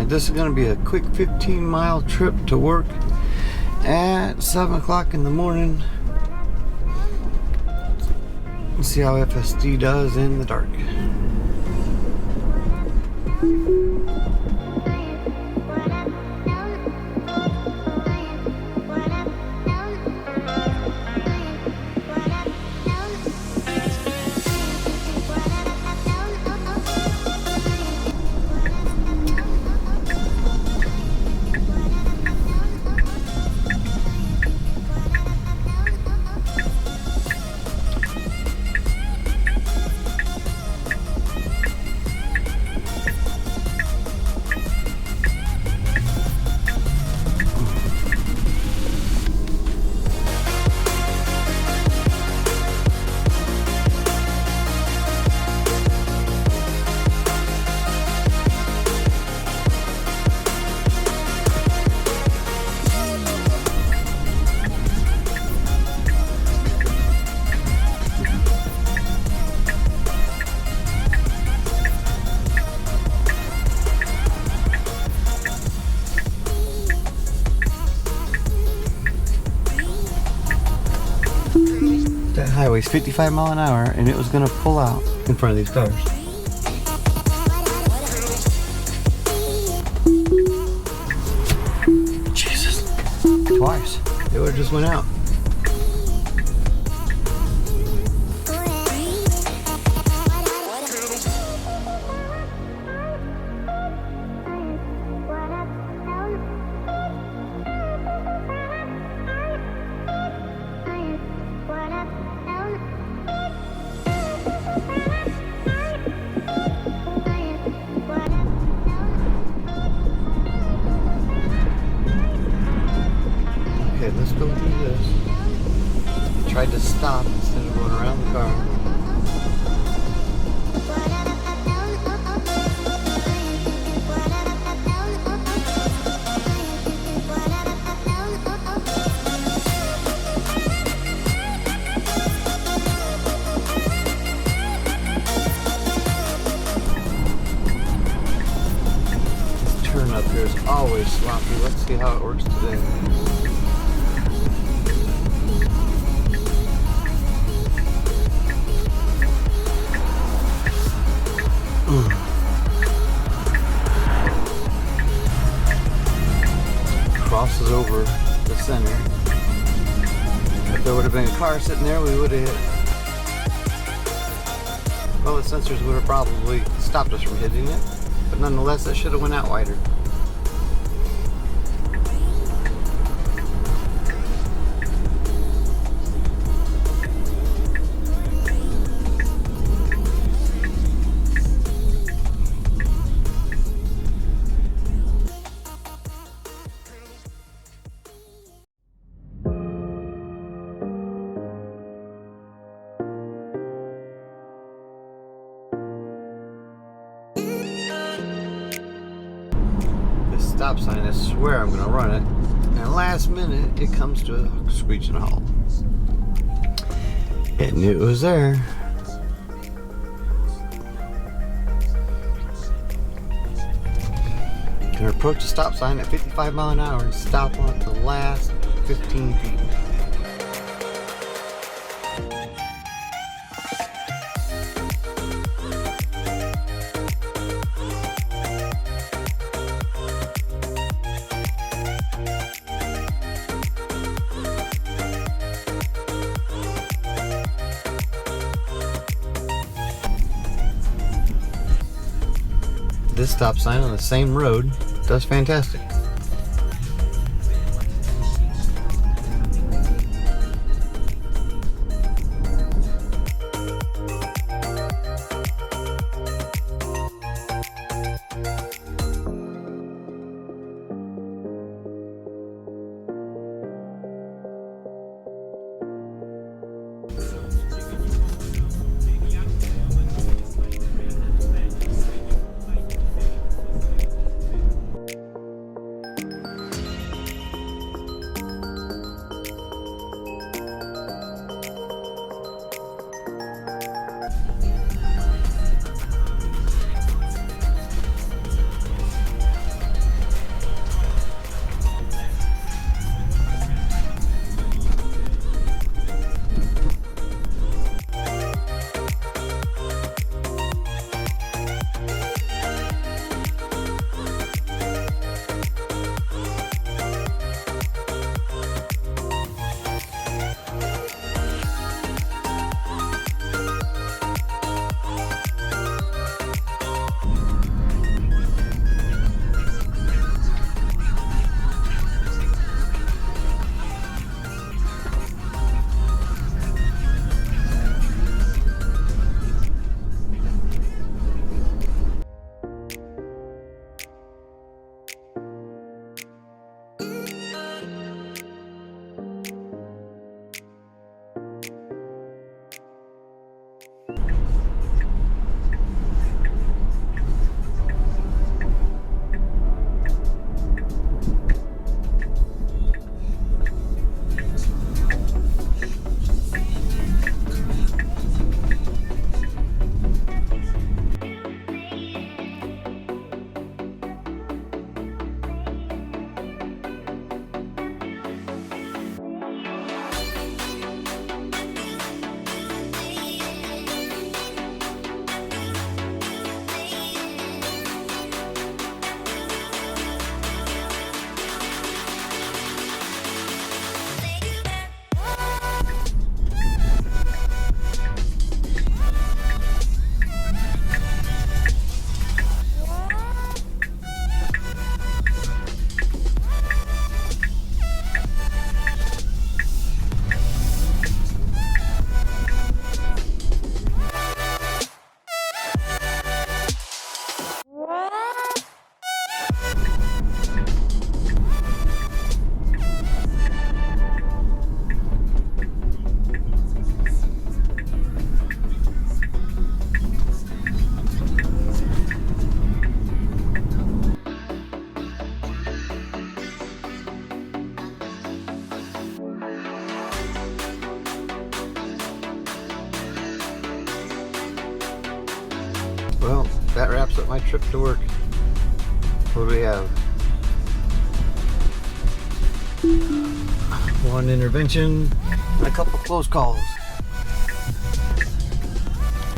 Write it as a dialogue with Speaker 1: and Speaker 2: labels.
Speaker 1: said this is going to be a quick 15-mile trip to work at 7 o'clock in the morning. Let's see how FSD does in the dark. That highway's 55 miles an hour and it was gonna pull out in front of these cars. Jesus. Twice. It would've just went out. Okay, let's go through this. Tried to stop instead of going around the car. This turn up here is always sloppy. Let's see how it works today. Crosses over the center. If there would have been a car sitting there, we would have hit. Well, the sensors would have probably stopped us from hitting it, but nonetheless, that should have went out wider. Stop sign, I swear I'm gonna run it, and last minute it comes to a screeching halt. It knew it was there. Gonna approach the stop sign at 55 miles an hour and stop on the last 15 feet. This stop sign on the same road does fantastic. my trip to work. What do we have? One intervention, and a couple close calls.